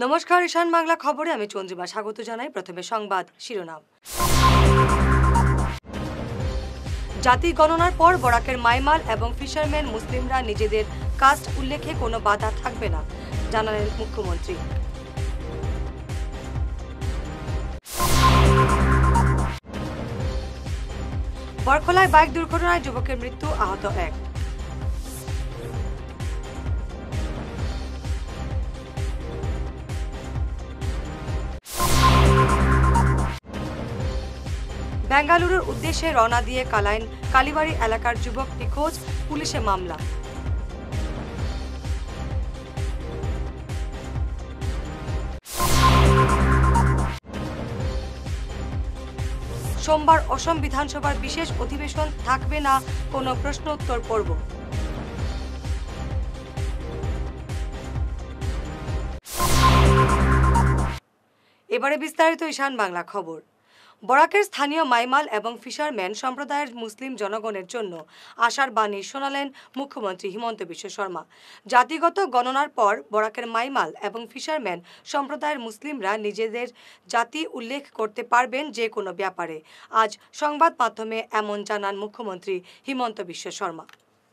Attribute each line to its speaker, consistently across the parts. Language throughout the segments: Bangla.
Speaker 1: নমস্কার, ঈশান বাংলা খবরে আমি চন্দ্রিমা স্বাগত জানাই। প্রথমে সংবাদ শিরোনাম। জাতি গণনার পর বরাকের মাইমাল এবং ফিশারম্যান মুসলিমরা নিজেদের কাস্ট উল্লেখে কোনো বাধা থাকবে না, জানালেন মুখ্যমন্ত্রী। বরখলায় বাইক দুর্ঘটনায় যুবকের মৃত্যু, আহত এক। বেঙ্গালুরুর উদ্দেশ্যে রওনা দিয়ে কালীবাড়ি এলাকার যুবক নিখোঁজ, পুলিশে মামলা। সোমবার অসম বিধানসভার বিশেষ অধিবেশন, থাকবে না কোনো প্রশ্ন উত্তর পর্ব। এবারে বিস্তারিত ঈশান বাংলা খবর। বরাকের স্থানীয় মাইমাল এবং ফিশারম্যান সম্প্রদায়ের মুসলিম জনগণের জন্য আশার বাণী শোনালেন মুখ্যমন্ত্রী হিমন্ত বিশ্ব শর্মা। জাতিগত গণনার পর বরাকের মাইমাল এবং ফিশারম্যান সম্প্রদায়ের মুসলিমরা নিজেদের জাতি উল্লেখ করতে পারবেন যে কোনো ব্যাপারে। আজ সংবাদ মাধ্যমে এমন জানান মুখ্যমন্ত্রী হিমন্ত বিশ্ব শর্মা।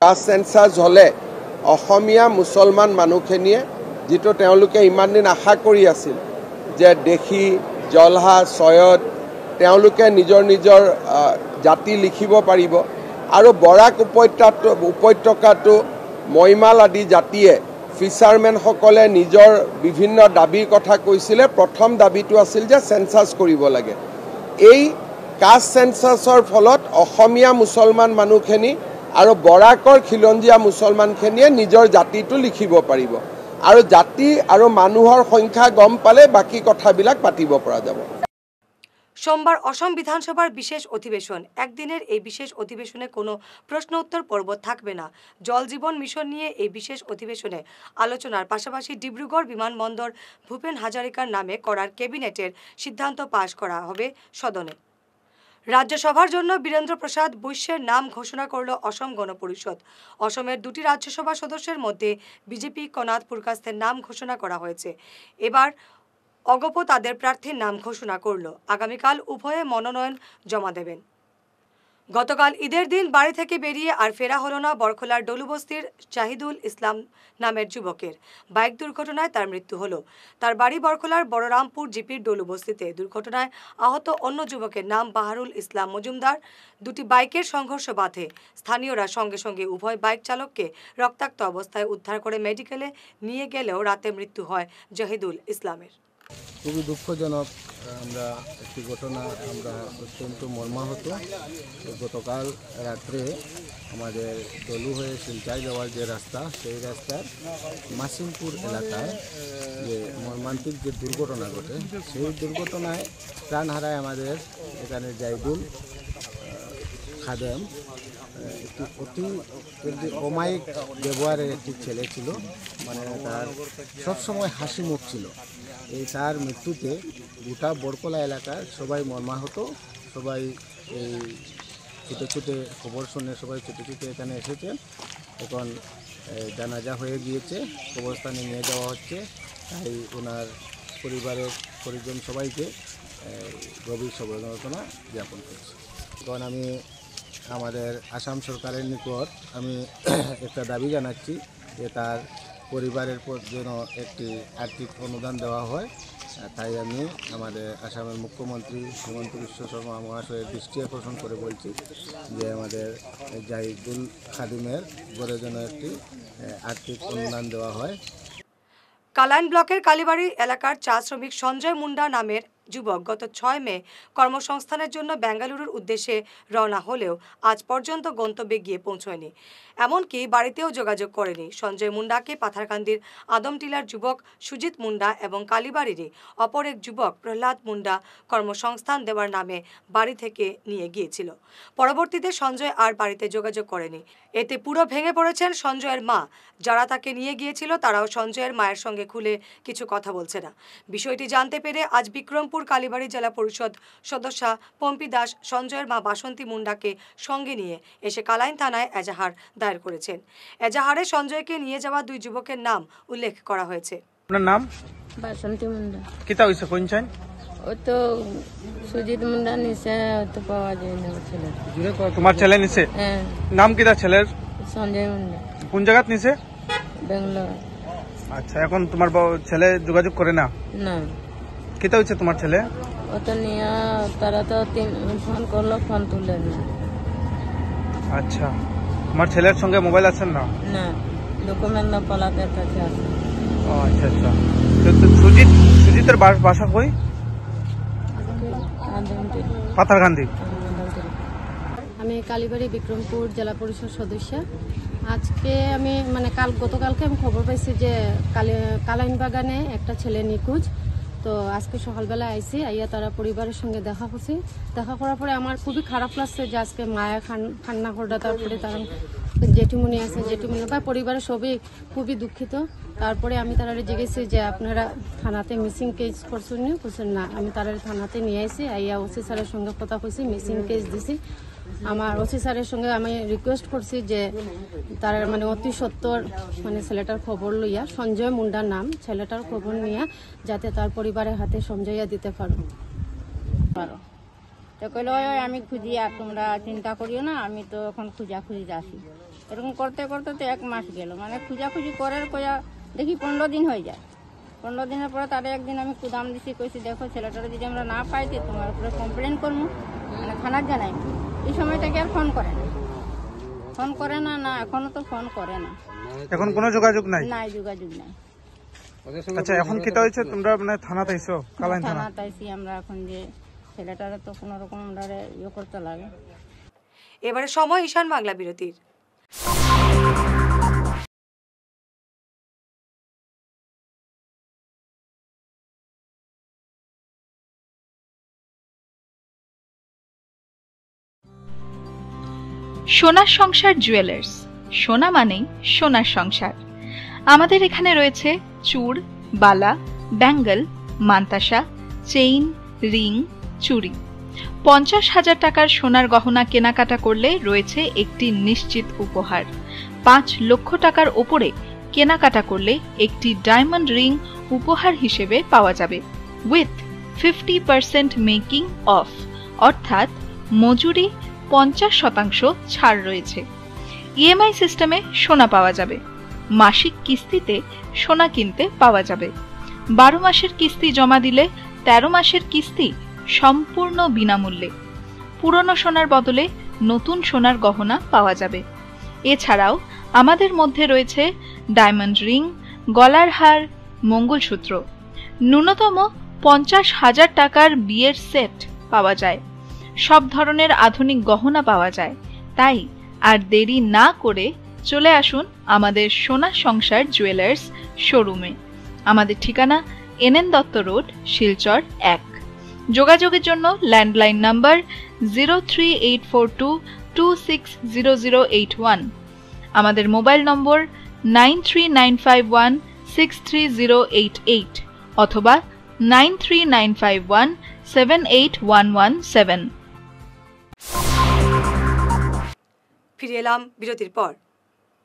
Speaker 2: কাষ্ট সেন্সাস হলে অসমীয়া মুছলমান মানুহখিনিয়ে যেটো তেওঁলোকে ইমান দিন আশা কৰি আছিল যে দেখি জলহা ছয়দ তেওঁলোকে নিজৰ নিজৰ জাতি লিখিব পাৰিব আৰু বৰাক উপত্যকাটো মইমাল আদি জাতিয়ে ফিচাৰমেনসকলে নিজৰ বিভিন্ন দাবীৰ কথা কৈছিলে। প্ৰথম দাবীটো আছিল যে সেন্সাস কৰিব লাগে। এই কাষ্ট সেন্সাসৰ ফলত অসমীয়া মুছলমান মানুহখিনি আৰু বৰাকৰ খিলঞ্জীয়া মুছলমানখিনিয়ে নিজৰ জাতিটো লিখিব পাৰিব আৰু জাতি আৰু মানুহৰ সংখ্যা গম পালে বাকি কথাবিলাক পাতিব পৰা যাব।
Speaker 1: সোমবার অসম বিধানসভার বিশেষ অধিবেশন। একদিনের এই বিশেষ অধিবেশনে কোনো প্রশ্ন উত্তর পর্ব থাকবে না। জল জীবন মিশন নিয়ে এই বিশেষ অধিবেশনে আলোচনার পাশাপাশি ডিব্রুগড় বিমানবন্দর ভূপেন হাজারিকার নামে করার ক্যাবিনেটের সিদ্ধান্ত পাশ করা হবে সদনে। রাজ্যসভার জন্য বীরেন্দ্র প্রসাদ বৈশ্যের নাম ঘোষণা করল অসম গণ পরিষদ। অসমের দুটি রাজ্যসভা সদস্যের মধ্যে বিজেপি কনাথ পুরকাস্তের নাম ঘোষণা করা হয়েছে। এবার অগপ তাদের প্রার্থীর নাম ঘোষণা করল। আগামীকাল উভয়ে মনোনয়ন জমা দেবেন। গতকাল ঈদের দিন বাড়ি থেকে বেরিয়ে আর ফেরা হলো না বরখলার ডলুবস্তির জাহিদুল ইসলাম নামের যুবকের। বাইক দুর্ঘটনায় তার মৃত্যু হলো। তার বাড়ি বরখলার বড়রামপুর জিপির ডলুবস্তিতে। দুর্ঘটনায় আহত অন্য যুবকের নাম বাহারুল ইসলাম মজুমদার। দুটি বাইকের সংঘর্ষ বাধে। স্থানীয়রা সঙ্গে সঙ্গে উভয় বাইক চালককে রক্তাক্ত অবস্থায় উদ্ধার করে মেডিকেলে নিয়ে গেলেও রাতে মৃত্যু হয় জাহিদুল ইসলামের।
Speaker 3: খুবই দুঃখজনক আমরা একটি ঘটনা আমরা অত্যন্ত মর্মাহত। গতকাল রাত্রে আমাদের দলু হয়ে শিলচায় যাওয়ার যে রাস্তা, সেই রাস্তার মাসিমপুর এলাকায় যে মর্মান্তিক যে দুর্ঘটনা ঘটে, সেই দুর্ঘটনায় প্রাণ হারায় আমাদের এখানে জাহিদুল খাদেম। একটি অমায়িক ব্যবহারের একটি ছেলে ছিল, মানে তার সবসময় হাসি মুখ ছিল। এই তার মৃত্যুতে গোটা বরকলা এলাকার সবাই মর্মাহত। সবাই এই ছুটে ছুটে খবর শুনে সবাই ছুটে ছুটে এখানে এসেছেন। এখন জানাজা হয়ে গিয়েছে, কবরস্থানে নিয়ে যাওয়া হচ্ছে। তাই ওনার পরিবারের পরিজন সবাইকে গভীর সমবেদনা জ্ঞাপন করছি। এখন আমি আমাদের আসাম সরকারের নিকট আমি একটা দাবি জানাচ্ছি যে তার পরিবারের যেন একটি আর্থিক অনুদান দেওয়া হয়। তাই আমি আমাদের আসামের মুখ্যমন্ত্রী হিমন্ত বিশ্ব শর্মা মহাশয়ের দৃষ্টি আকর্ষণ করে বলছি যে আমাদের জাহিদুল খাদিমের গড়ে যেন একটি আর্থিক অনুদান দেওয়া হয়।
Speaker 1: কালাইন ব্লকের কালীবাড়ি এলাকার চা শ্রমিক সঞ্জয় মুন্ডা নামের যুবক গত 6 মে কর্মসংস্থানের জন্য বেঙ্গালুরুর উদ্দেশ্যে রওনা হলেও আজ পর্যন্ত গন্তব্যে গিয়ে পৌঁছয়নি। এমনকি বাড়িতেও যোগাযোগ করেনি। সঞ্জয় মুন্ডাকে পাথারকান্দির আদমটিলার যুবক সুজিত মুন্ডা এবং কালীবাড়িরই অপর এক যুবক প্রহ্লাদ মুন্ডা কর্মসংস্থান দেওয়ার নামে বাড়ি থেকে নিয়ে গিয়েছিল। পরবর্তীতে সঞ্জয় আর বাড়িতে যোগাযোগ করেনি। এতে পুরো ভেঙে পড়েছেন সঞ্জয়ের মা। যারা তাকে নিয়ে গিয়েছিল তারাও সঞ্জয়ের মায়ের সঙ্গে খুলে কিছু কথা বলছে না। বিষয়টি জানতে পেরে আজ বিক্রমপুর কালীবাড়ি জেলা পরিষদ সদস্যা পম্পি দাস সঞ্জয়ের মা বাসন্তী মুন্ডাকে সঙ্গে নিয়ে এসে কালাইন থানায় এজাহার দায়ের করেছেন। এজাহারে সঞ্জয়কে নিয়ে যাওয়া দুই যুবকের নাম উল্লেখ করা হয়েছে।
Speaker 4: আপনার নাম?
Speaker 5: বাসন্তী মুন্ডা।
Speaker 4: কিতা হয়েছে কোন চাই?
Speaker 5: ও তো সুজিত মুন্ডা নিচে তো পাওয়া যায় না ছেলে।
Speaker 4: তোমার ছেলে নিছে?
Speaker 5: হ্যাঁ।
Speaker 4: নাম কিতা ছেলের?
Speaker 5: সঞ্জয় মুন্ডা।
Speaker 4: কোন জায়গাত নিছে?
Speaker 5: বেঙ্গালোর।
Speaker 4: আচ্ছা, এখন তোমার ছেলে যোগাযোগ করে না?
Speaker 5: না।
Speaker 4: কিতা হয়েছে তোমার ছেলে?
Speaker 5: ও তো নিয়ে তারা তো ফোন করলো, ফোন তুলে না।
Speaker 4: আচ্ছা, তোমার ছেলের সঙ্গে মোবাইল আছেন না?
Speaker 5: না, ডকুমেন্ট না পলাতের কাছে আছে।
Speaker 4: ও আচ্ছা আচ্ছা। সুজিতের বাসা কই? পাথারকান্দি।
Speaker 6: আমি কালীবাড়ি বিক্রমপুর জেলা পরিষদ সদস্য। আজকে আমি গতকালকে আমি খবর পাইছি যে কালাইন বাগানে একটা ছেলে নিখোঁজ। তো আজকে সকালবেলা আইসি, আইয়া তারা পরিবারের সঙ্গে দেখা করছি। দেখা করার পরে আমার খুবই খারাপ লাগছে যে আজকে মায়া কান্না করডা, তারপরে তারা জেঠিমুনি আছে, জেঠিমুনি বা পরিবারের সবই খুবই দুঃখিত। তারপরে আমি তারা জিজ্ঞেসি যে আপনারা থানাতে মিসিং কেস করছেন নি? বলছেন না। আমি তারা থানাতে নিয়ে আইসি, আইয়া ওসি স্যারের সঙ্গে কথা কইছি, মিসিং কেস দিছি। আমার ওসি স্যারের সঙ্গে আমি রিকোয়েস্ট করছি যে তার অতি সত্বর ছেলেটার খবর লইয়া, সঞ্জয় মুন্ডার নাম, ছেলেটার খবর নিয়ে যাতে তার পরিবারের হাতে সমঝাইয়া দিতে পারো।
Speaker 5: তো কইলো আমি খুঁজি, আর তোমরা চিন্তা করিও না, আমি তো এখন খুঁজি আসি। এরকম করতে করতে তো 1 মাস গেল, খুঁজি করার কয়া দেখি 15 দিন হয়ে যায়। 15 দিনের পরে তারা একদিন আমি কুদাম দিছি, কইছি দেখো ছেলেটারা যদি আমরা না পাইতে তোমার উপরে কমপ্লেন করবো, থানার জানাই। এই সময়টাকে আর ফোন করে না, না এখনো তো ফোন করে না।
Speaker 4: এখন কোনো যোগাযোগ নাই?
Speaker 5: নাই, যোগাযোগ নাই।
Speaker 4: আচ্ছা, এখন কিতা হয়েছে? তোমরা থানাতে আইছো? কালাইন
Speaker 5: থানাতে আইছি আমরা। এখন যে ছেলেটারা তো কোনো রকম আমরা ইয়ে করতে লাগে।
Speaker 1: এবারে সময় ঈশান বাংলা বিরতির।
Speaker 7: সোনার সংসার জুয়েলার্স। সোনা মানেই সোনার সংসার। আমাদের এখানে রয়েছে চূড়, বালা, ব্যাঙ্গল, মান্তাসা, চেইন, রিং, চুড়ি। 50,000 টাকার সোনার গহনা কেনাকাটা করলে রয়েছে একটি নিশ্চিত উপহার। 5 লক্ষ টাকার ওপরে কেনাকাটা করলে একটি ডায়মন্ড রিং উপহার হিসেবে পাওয়া যাবে, উইথ 50% মেকিং অফ, অর্থাৎ মজুরি 50% ছাড় রয়েছে। ইএমআই সিস্টেমে সোনা পাওয়া যাবে। মাসিক কিস্তিতে সোনা কিনতে পাওয়া যাবে। 12 মাসের কিস্তি জমা দিলে 13 মাসের কিস্তি সম্পূর্ণ বিনামূল্যে। পুরনো সোনার বদলে নতুন সোনার গহনা পাওয়া যাবে। এছাড়াও আমাদের মধ্যে রয়েছে ডায়মন্ড রিং, গলার হার, মঙ্গলসূত্র। ন্যূনতম 50,000 টাকার বিয়ের সেট পাওয়া যায়। সব ধরনের আধুনিক গহনা পাওয়া যায়। তাই আর দেরি না করে চলে আসুন আমাদের সোনা সংসার জুয়েলার্স শোরুমে। আমাদের ঠিকানা NN দত্ত রোড, শিলচর 1। যোগাযোগের জন্য ল্যান্ডলাইন নাম্বার 038422600081, আমাদের মোবাইল নম্বর 9395163088 অথবা 9395178117।
Speaker 1: ফিরে এলাম বিরতির পর।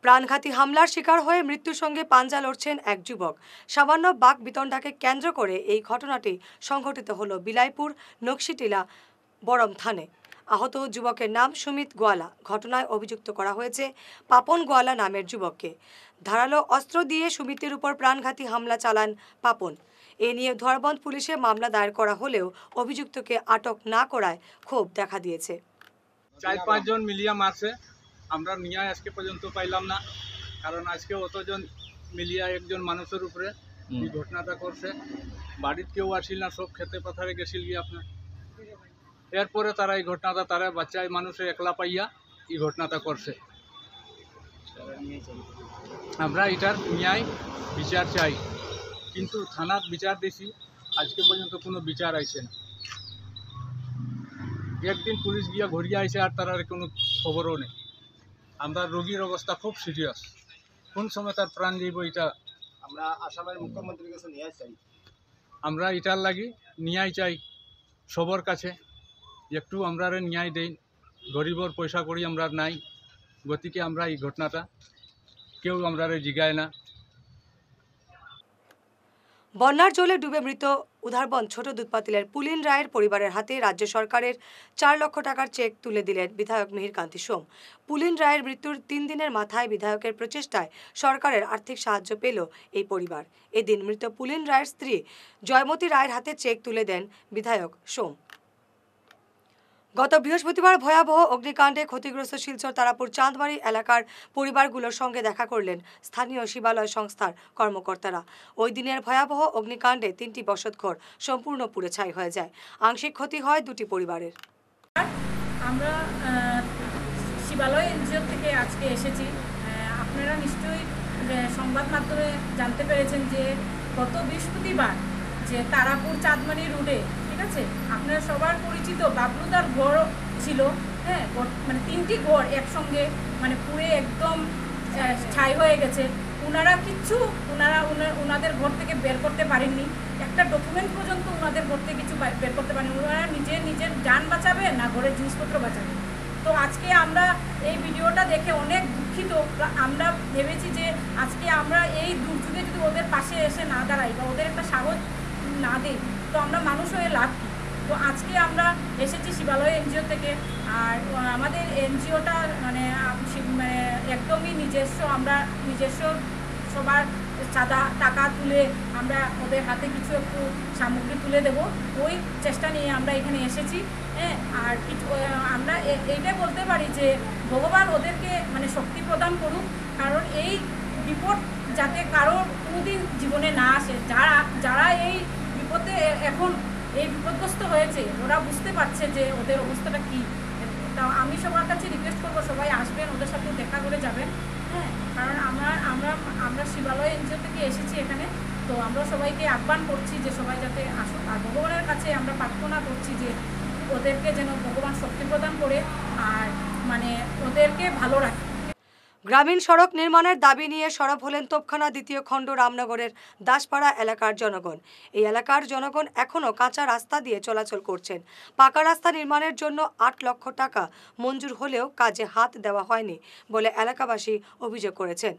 Speaker 1: প্রাণঘাতী হামলার শিকার হয়ে মৃত্যুর সঙ্গে পাঞ্জা লড়ছেন এক যুবক। সামান্য বাক বিতণ্ডাকে কেন্দ্র করে এই ঘটনাটি সংঘটিত হলো বিলাইপুর নকশিটিলা বরম থানে। আহত যুবকের নাম সুমিত গোয়ালা। ঘটনায় অভিযুক্ত করা হয়েছে পাপন গোয়ালা নামের যুবককে। ধারালো অস্ত্র দিয়ে সুমিতের উপর প্রাণঘাতী হামলা চালান পাপন। এ নিয়ে ধোয়ারবন্দ পুলিশে মামলা দায়ের করা হলেও অভিযুক্তকে আটক না করায় ক্ষোভ দেখা দিয়েছে।
Speaker 8: 4-5 জন মিলিয়া মারছে, আমরা নিয়ে আজকে পর্যন্ত পাইলাম না। কারণ আজকে অতজন মিলিয়া একজন মানুষের উপরে এই ঘটনাটা করছে। বাড়িতে কেউ আসিল না, সব খেতে পাথারে গেছিল গিয়ে আপনার। এরপরে তারা এই ঘটনাটা তারা বাচ্চায় মানুষের একলা পাইয়া এই ঘটনাটা করছে। আমরা এটার ন্যায় বিচার চাই, কিন্তু থানার বিচার দিছি, আজকে পর্যন্ত কোনো বিচার আইছে না। একদিন পুলিশ গিয়া ঘুরিয়ে আইছে আর তার কোনো খবরও নেই। আমরা রোগীর অবস্থা খুব সিরিয়াস, কোন সময় তার প্রাণ যাইব এটা আমরা আসামের মুখ্যমন্ত্রীর কাছে নিয়ে চাই। আমরা এটার লাগি ন্যায় চাই সবার কাছে, একটু আমরা ন্যায় দেই। গরিবর পয়সা করি আমরা নাই, গতিকে আমরা এই ঘটনাটা কেউ আমরা জিগায় না।
Speaker 1: বন্যার জলে ডুবে মৃত উধারবন ছোট দুধপাতিলের পুলিন রায়ের পরিবারের হাতে রাজ্য সরকারের 4 লক্ষ টাকার চেক তুলে দিলেন বিধায়ক মিহিরকান্তি সোম। পুলিন রায়ের মৃত্যুর 3 দিনের মাথায় বিধায়কের প্রচেষ্টায় সরকারের আর্থিক সাহায্য পেল এই পরিবার। এদিন মৃত পুলিন রায়ের স্ত্রী জয়মতী রায়ের হাতে চেক তুলে দেন বিধায়ক সোম। গত বৃহস্পতিবার ভয়াবহ অগ্নিকাণ্ডে ক্ষতিগ্রস্ত শিলচর তারাপুর চাঁদবাড়ি এলাকার পরিবারগুলোর সঙ্গে দেখা করলেন স্থানীয় শিবালয় সংস্থার কর্মকর্তারা। ওই দিনের ভয়াবহ অগ্নিকাণ্ডে 3টি বসতঘর সম্পূর্ণ পুড়ে ছাই হয়ে যায়। আংশিক ক্ষতি হয় 2টি পরিবারের।
Speaker 9: আমরা শিবালয় এনজিও থেকে আজকে এসেছি। আপনারা নিশ্চয়ই সংবাদ মাধ্যমে জানতে পেরেছেন যে গত বৃহস্পতিবার যে তারাপুর চাঁদমারি রোডে, ঠিক আছে, আপনারা সবার পরিচিত বাবলুদার ঘর ছিল, হ্যাঁ, মানে 3টি ঘর একসঙ্গে মানে পুরে একদম ছাই হয়ে গেছে। ওনাদের ঘর থেকে বের করতে পারেননি, একটা ডকুমেন্ট পর্যন্ত ওনাদের ঘর থেকে কিছু বের করতে পারেনি। ওনারা নিজের যান বাঁচাবে না ঘরের জিনিসপত্র বাঁচাবে। তো আজকে আমরা এই ভিডিওটা দেখে অনেক দুঃখিত। আমরা ভেবেছি যে আজকে আমরা এই দুর্যোগে যদি ওদের পাশে এসে না দাঁড়াই বা ওদের একটা সাহস না দিই তো আমরা মানুষ হয়ে লাভ কী। তো আজকে আমরা এসেছি শিবালয় এনজিও থেকে। আর আমাদের এনজিওটা মানে একদমই নিজস্ব, আমরা নিজস্ব সবার চাঁদা টাকা তুলে আমরা ওদের হাতে কিছু একটু সামগ্রী তুলে দেব, ওই চেষ্টা নিয়ে আমরা এখানে এসেছি। হ্যাঁ, আর কিছু আমরা এইটাই বলতে পারি যে ভগবান ওদেরকে মানে শক্তি প্রদান করুক, কারণ এই বিপদ যাতে কারোর কোনোদিন জীবনে না আসে। যারা এই বিপদে এখন এই বিপদগ্রস্ত হয়েছে ওরা বুঝতে পারছে যে ওদের অবস্থাটা কী। তা আমি সবার কাছে রিকোয়েস্ট করবো সবাই আসবেন, ওদের সাথে দেখা করে যাবেন। হ্যাঁ, কারণ আমরা শিবালয় এনজিও থেকে এসেছি এখানে। তো আমরা সবাইকে আহ্বান করছি যে সবাই যাতে আসুক। আর ভগবানের কাছে আমরা প্রার্থনা করছি যে ওদেরকে যেন ভগবান শক্তি প্রদান করে আর মানে ওদেরকে ভালো রাখে।
Speaker 1: গ্রামীণ সড়ক নির্মাণের দাবি নিয়ে সরব হলেন তোপখানা 2য় খণ্ড রামনগরের দাসপাড়া এলাকার জনগণ। এই এলাকার জনগণ এখনও কাঁচা রাস্তা দিয়ে চলাচল করছেন। পাকা রাস্তা নির্মাণের জন্য 8 লক্ষ টাকা মঞ্জুর হলেও কাজে হাত দেওয়া হয়নি বলে এলাকাবাসী অভিযোগ করেছেন।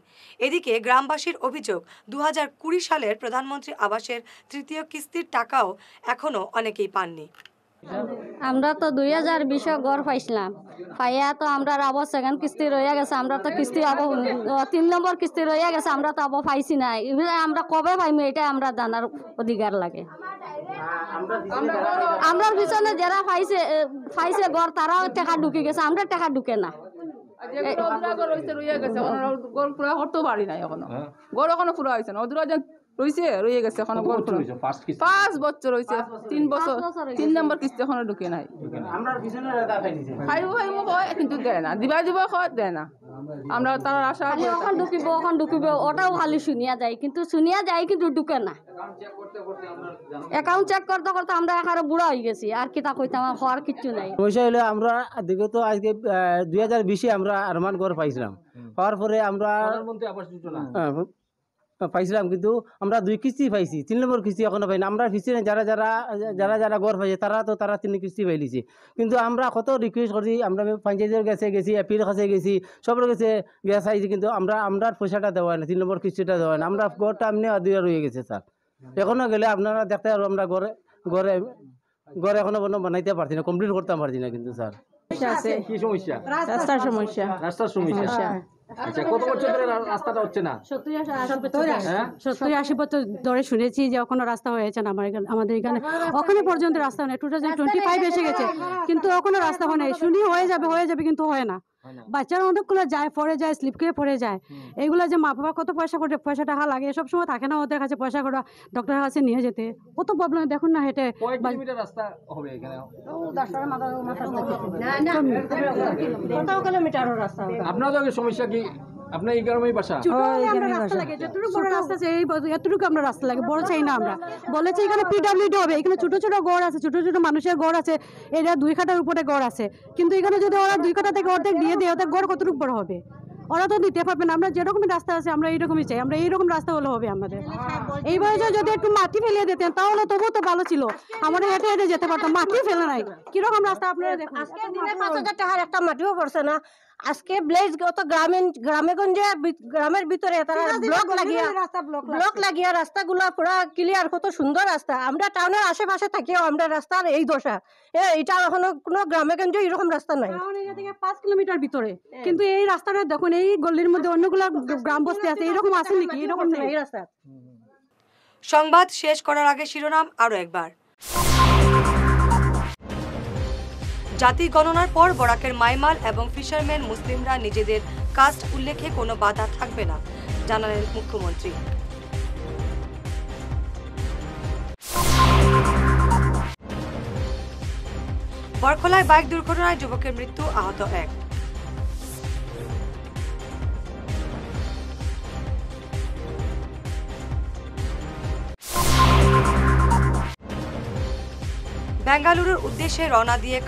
Speaker 1: এদিকে গ্রামবাসীর অভিযোগ 2020 সালের প্রধানমন্ত্রী আবাসের 3য় কিস্তির টাকাও এখনও অনেকেই পাননি।
Speaker 5: আমরা তো 2020 গড় পাইছিলাম, পাইয়া তো আমরা আবার 2nd কিস্তি রয়ে গেছে। আমরা তো কিস্তি আবার 3 নম্বর কিস্তি রয়ে গেছে, আমরা তো আবার পাইছি না। আমরা কবে পাইমু এটা আমরা জানার অধিকার লাগে। আমরা পিছনে যারা পাইছে গড় তারাও টাকা ঢুকে গেছে, আমরা টাকা ঢুকে না।
Speaker 10: রয়ে গেছে এখন 5 বছর হয়েছে, 3 বছর 3 নম্বর কিস্তি এখনো ঢুকে নাই। কিন্তু দেয় না, দিবা দেয় না। আমরা তার আশা
Speaker 5: এখন ঢুকিব ওটাও খালি শুনিয়া যায় কিন্তু ঢুকে না। অ্যাকাউন্ট চেক করতে করতে আমরা এখানে বুড়া হয়ে গেছি, আর কিতা কইতাম, হওয়ার কিচ্ছু নাই।
Speaker 11: পয়সা হলে আমরা দিকে তো আজকে 2020 আমরা আরমান ঘর পাইছিলাম। পাওয়ার পরে আমরা পাইছিলাম, কিন্তু আমরা 2 কিস্তি পাইছি, 3 নম্বর কিস্তি এখনো পাইনি। আমরা পিছনে যারা ঘর পাইছে তারা 3 কিস্তি পাইলিছি। কিন্তু আমরা কত রিকোয়েস্ট করছি, আমরা পঞ্চায়েতের কাছে গেছি, এপির কাছে গেছি, সবার কাছে গ্যাস আইছি, কিন্তু আমরা পয়সাটা দেওয়া না, 3 নম্বর কিস্তিটা দেওয়া না। আমরা ঘরটা এমনি আদিয়া রয়ে গেছে স্যার। এখনো গেলে আপনারা দেখতে পারবো আমরা ঘরে এখনো বানাইতে পারছি না, কমপ্লিট করতে পারছি না। কিন্তু স্যার
Speaker 10: কি সমস্যা? রাস্তার সমস্যা। আচ্ছা, কত বছর ধরে রাস্তাটা হচ্ছে না?
Speaker 6: 70-80 বছর ধরে শুনেছি যে ওখানে রাস্তা হয়েছে না আমাদের এখানে। ওখানে পর্যন্ত রাস্তা নেই, 2025 এসে গেছে কিন্তু ওখানে রাস্তা হয় নাই। শুনি হয়ে যাবে কিন্তু হয় না। বাচ্চারা অনেকগুলো যায়, পড়ে যায়, স্লিপ খেয়ে পড়ে যায়। এইগুলো যে মা বাবা কত পয়সা টাকা লাগে, সব সময় থাকে না ওদের কাছে পয়সা করে ডক্টরের কাছে নিয়ে যেতে। কত প্রবলেম দেখুন না, হেঁটে
Speaker 10: রাস্তা হবে এখানে,
Speaker 6: 10 কিলোমিটারের রাস্তা।
Speaker 10: আপনাদের সমস্যা কি? আপনার এই গ্রামেই বাসা?
Speaker 6: এতটুকু আমরা রাস্তা লাগে, বড় চাই না। আমরা বলেছি এখানে পিডব্লিউডি হবে, এখানে ছোট ছোট গড় আছে, ছোট ছোট মানুষের গড় আছে, এরা 2 কাঠার উপরে গড় আছে। কিন্তু এখানে যদি ওরা 2 কাঠা থেকে অর্ধেক দিয়ে দেয়, ওদের গড় কতটুকু বড় হবে? ওরা তো নিতে পারবে না। আমরা যেরকমই রাস্তা আছে আমরা এইরকমই চাই, আমরা এইরকম রাস্তা হলে হবে আমাদের। এই বয়সে যদি একটু মাটি ফেলিয়ে দিতেন তাহলে তবুও তো ভালো ছিল, আমরা হেঁটে হেঁটে যেতে পারতাম। মাটি ফেলে নাই, কিরকম রাস্তা আপনারা দেখুন।
Speaker 12: 5,000 টাকার একটা মাটিও পড়ছে না। আজকে ব্লেজ কত গ্রামের ভিতরে তারা ব্লক লাগিয়ে রাস্তাগুলো পুরো ক্লিয়ার, কত সুন্দর রাস্তা। আমরা টাউনের আশেপাশে থাকিও আমরা রাস্তার এই দশা। এটা এখনো কোনো গ্রামে গঞ্জে এরকম রাস্তা নাই।
Speaker 6: 5 কিলোমিটার ভিতরে, কিন্তু এই রাস্তাটা দেখুন, এই গলির মধ্যে অন্যগুলো গ্রাম বস্তি আছে, এরকম আছে নাকি? এরকম নেই
Speaker 12: এই রাস্তা।
Speaker 1: সংবাদ শেষ করার আগে শিরোনাম আরো একবার। জাতি গণনার পর বরাকের মাইমাল এবং ফিশারম্যান মুসলিমরা নিজেদের কাস্ট উল্লেখে কোনো বাধা থাকবে না, জানালেন মুখ্যমন্ত্রী। বরখলায় বাইক দুর্ঘটনায় যুবকের মৃত্যু, আহত 1। বেঙ্গালুরুর উদ্দেশ্যে রওনা দিয়ে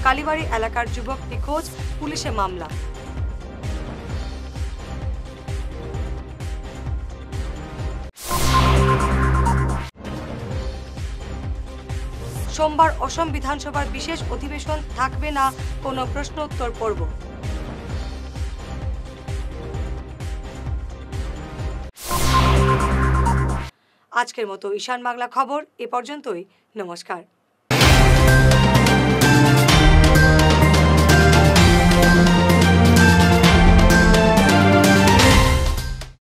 Speaker 1: কালীবাড়ি এলাকার যুবক নিখোঁজ, পুলিশে মামলা। সোমবার অসম বিধানসভার বিশেষ অধিবেশন, থাকবে না কোনো প্রশ্ন উত্তর পর্ব। আজকের মতো ঈশান বাংলা খবর এ পর্যন্তই। নমস্কার।